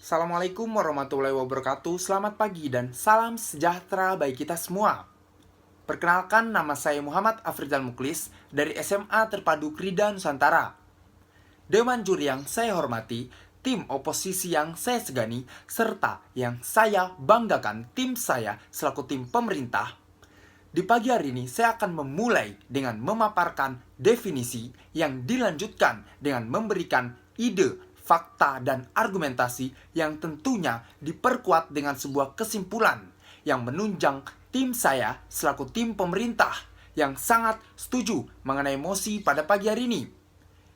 Assalamualaikum warahmatullahi wabarakatuh. Selamat pagi dan salam sejahtera bagi kita semua. Perkenalkan, nama saya Muhammad Afrizal Muklis dari SMA Terpadu Krida Nusantara. Dewan juri yang saya hormati, tim oposisi yang saya segani, serta yang saya banggakan tim saya selaku tim pemerintah. Di pagi hari ini saya akan memulai dengan memaparkan definisi yang dilanjutkan dengan memberikan ide, fakta, dan argumentasi yang tentunya diperkuat dengan sebuah kesimpulan yang menunjang tim saya selaku tim pemerintah yang sangat setuju mengenai mosi pada pagi hari ini.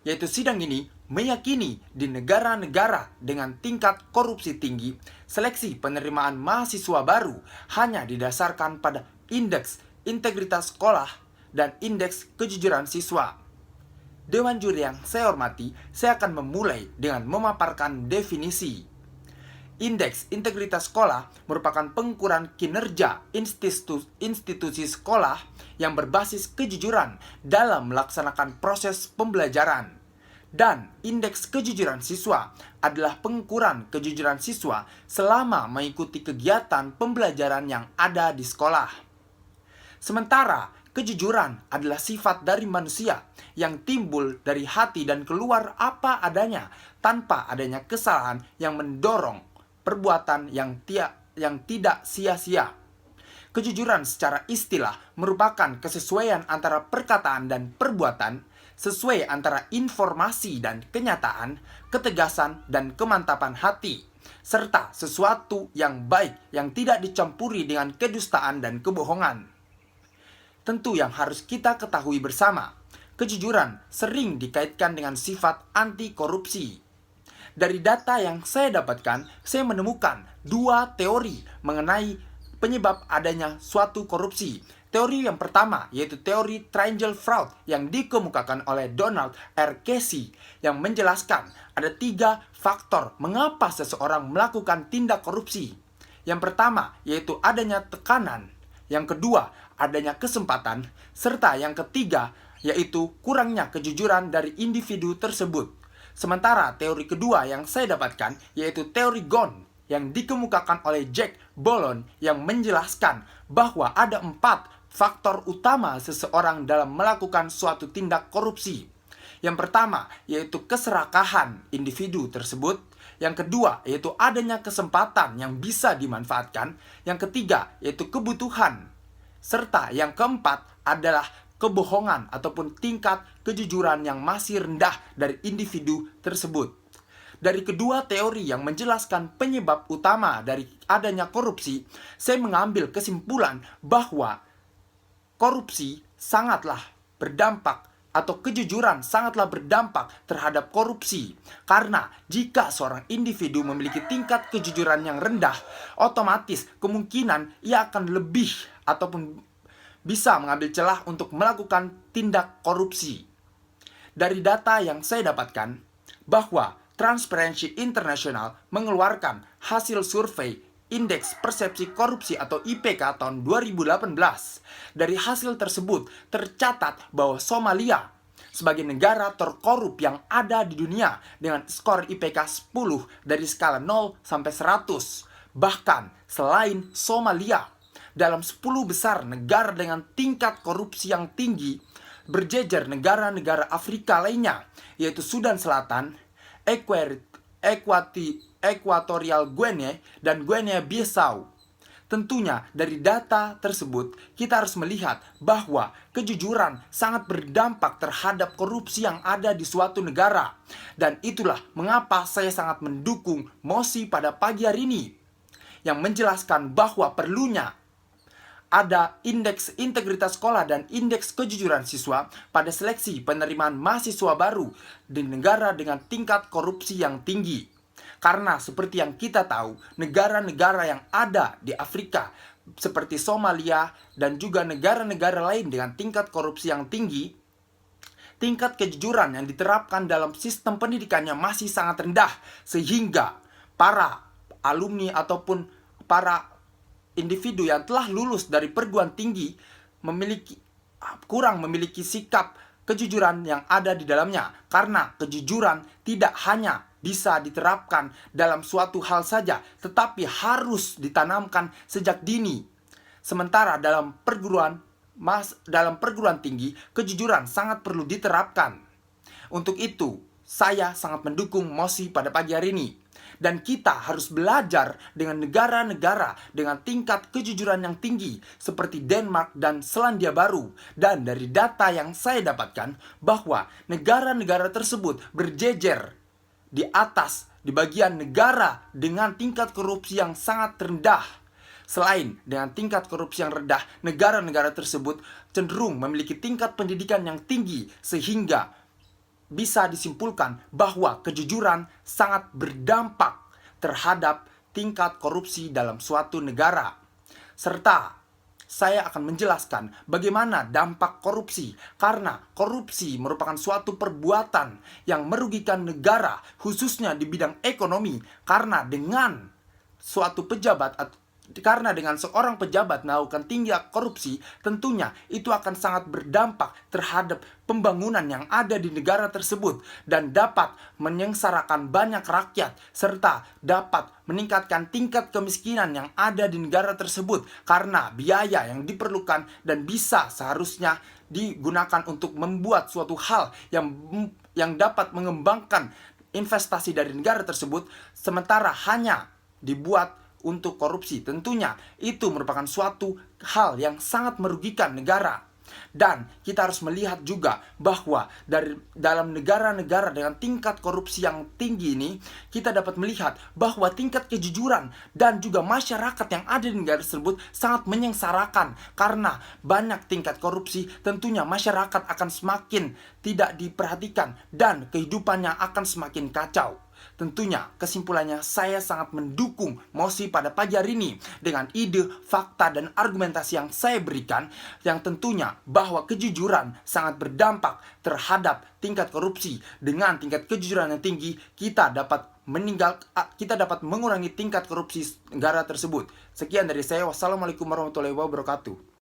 Yaitu sidang ini meyakini di negara-negara dengan tingkat korupsi tinggi, seleksi penerimaan mahasiswa baru hanya didasarkan pada indeks integritas sekolah dan indeks kejujuran siswa. Dewan juri yang saya hormati, saya akan memulai dengan memaparkan definisi. Indeks integritas sekolah merupakan pengukuran kinerja institusi sekolah yang berbasis kejujuran dalam melaksanakan proses pembelajaran. Dan indeks kejujuran siswa adalah pengukuran kejujuran siswa selama mengikuti kegiatan pembelajaran yang ada di sekolah. Sementara kejujuran adalah sifat dari manusia yang timbul dari hati dan keluar apa adanya tanpa adanya kesalahan yang mendorong perbuatan yang tidak sia-sia. Kejujuran secara istilah merupakan kesesuaian antara perkataan dan perbuatan, sesuai antara informasi dan kenyataan, ketegasan dan kemantapan hati, serta sesuatu yang baik yang tidak dicampuri dengan kedustaan dan kebohongan. Tentu yang harus kita ketahui bersama, kejujuran sering dikaitkan dengan sifat anti korupsi. Dari data yang saya dapatkan, saya menemukan dua teori mengenai penyebab adanya suatu korupsi. Teori yang pertama yaitu teori triangle fraud yang dikemukakan oleh Donald R. Casey yang menjelaskan ada 3 faktor mengapa seseorang melakukan tindak korupsi. Yang pertama yaitu adanya tekanan, yang kedua adanya kesempatan, serta yang ketiga yaitu kurangnya kejujuran dari individu tersebut. Sementara teori kedua yang saya dapatkan yaitu teori Ghosn yang dikemukakan oleh Jack Bollon yang menjelaskan bahwa ada 4 faktor utama seseorang dalam melakukan suatu tindak korupsi. Yang pertama yaitu keserakahan individu tersebut. Yang kedua yaitu adanya kesempatan yang bisa dimanfaatkan. Yang ketiga yaitu kebutuhan. Serta yang keempat adalah kebohongan ataupun tingkat kejujuran yang masih rendah dari individu tersebut. Dari kedua teori yang menjelaskan penyebab utama dari adanya korupsi, saya mengambil kesimpulan bahwa korupsi sangatlah berdampak atau kejujuran sangatlah berdampak terhadap korupsi. Karena jika seorang individu memiliki tingkat kejujuran yang rendah, otomatis kemungkinan ia akan lebih ataupun bisa mengambil celah untuk melakukan tindak korupsi. Dari data yang saya dapatkan, bahwa Transparency International mengeluarkan hasil survei Indeks Persepsi Korupsi atau IPK tahun 2018. Dari hasil tersebut tercatat bahwa Somalia sebagai negara terkorup yang ada di dunia dengan skor IPK 10 dari skala 0 sampai 100. Bahkan selain Somalia, dalam 10 besar negara dengan tingkat korupsi yang tinggi berjejer negara-negara Afrika lainnya, yaitu Sudan Selatan, Ekuatorial Guinea, dan Guinea-Bissau. Tentunya dari data tersebut kita harus melihat bahwa kejujuran sangat berdampak terhadap korupsi yang ada di suatu negara. Dan itulah mengapa saya sangat mendukung mosi pada pagi hari ini yang menjelaskan bahwa perlunya ada indeks integritas sekolah dan indeks kejujuran siswa pada seleksi penerimaan mahasiswa baru di negara dengan tingkat korupsi yang tinggi. Karena seperti yang kita tahu, negara-negara yang ada di Afrika seperti Somalia dan juga negara-negara lain dengan tingkat korupsi yang tinggi, tingkat kejujuran yang diterapkan dalam sistem pendidikannya masih sangat rendah, sehingga para alumni ataupun para individu yang telah lulus dari perguruan tinggi kurang memiliki sikap kejujuran yang ada di dalamnya. Karena kejujuran tidak hanya bisa diterapkan dalam suatu hal saja, tetapi harus ditanamkan sejak dini. Sementara dalam perguruan tinggi, kejujuran sangat perlu diterapkan. Untuk itu, saya sangat mendukung mosi pada pagi hari ini. Dan kita harus belajar dengan negara-negara dengan tingkat kejujuran yang tinggi seperti Denmark dan Selandia Baru. Dan dari data yang saya dapatkan bahwa negara-negara tersebut berjejer di atas di bagian negara dengan tingkat korupsi yang sangat rendah. Selain dengan tingkat korupsi yang rendah, negara-negara tersebut cenderung memiliki tingkat pendidikan yang tinggi sehingga bisa disimpulkan bahwa kejujuran sangat berdampak terhadap tingkat korupsi dalam suatu negara. Serta saya akan menjelaskan bagaimana dampak korupsi, karena korupsi merupakan suatu perbuatan yang merugikan negara, khususnya di bidang ekonomi, karena dengan seorang pejabat melakukan tindak korupsi, tentunya itu akan sangat berdampak terhadap pembangunan yang ada di negara tersebut dan dapat menyengsarakan banyak rakyat serta dapat meningkatkan tingkat kemiskinan yang ada di negara tersebut karena biaya yang diperlukan dan bisa seharusnya digunakan untuk membuat suatu hal yang dapat mengembangkan investasi dari negara tersebut, sementara hanya dibuat untuk korupsi. Tentunya itu merupakan suatu hal yang sangat merugikan negara. Dan kita harus melihat juga bahwa dalam negara-negara dengan tingkat korupsi yang tinggi ini, kita dapat melihat bahwa tingkat kejujuran dan juga masyarakat yang ada di negara tersebut sangat menyengsarakan. Karena banyak tingkat korupsi, tentunya masyarakat akan semakin tidak diperhatikan dan kehidupannya akan semakin kacau. Tentunya kesimpulannya saya sangat mendukung mosi pada pagi hari ini dengan ide, fakta, dan argumentasi yang saya berikan, yang tentunya bahwa kejujuran sangat berdampak terhadap tingkat korupsi. Dengan tingkat kejujuran yang tinggi, kita dapat mengurangi tingkat korupsi negara tersebut. Sekian dari saya. Wassalamualaikum warahmatullahi wabarakatuh.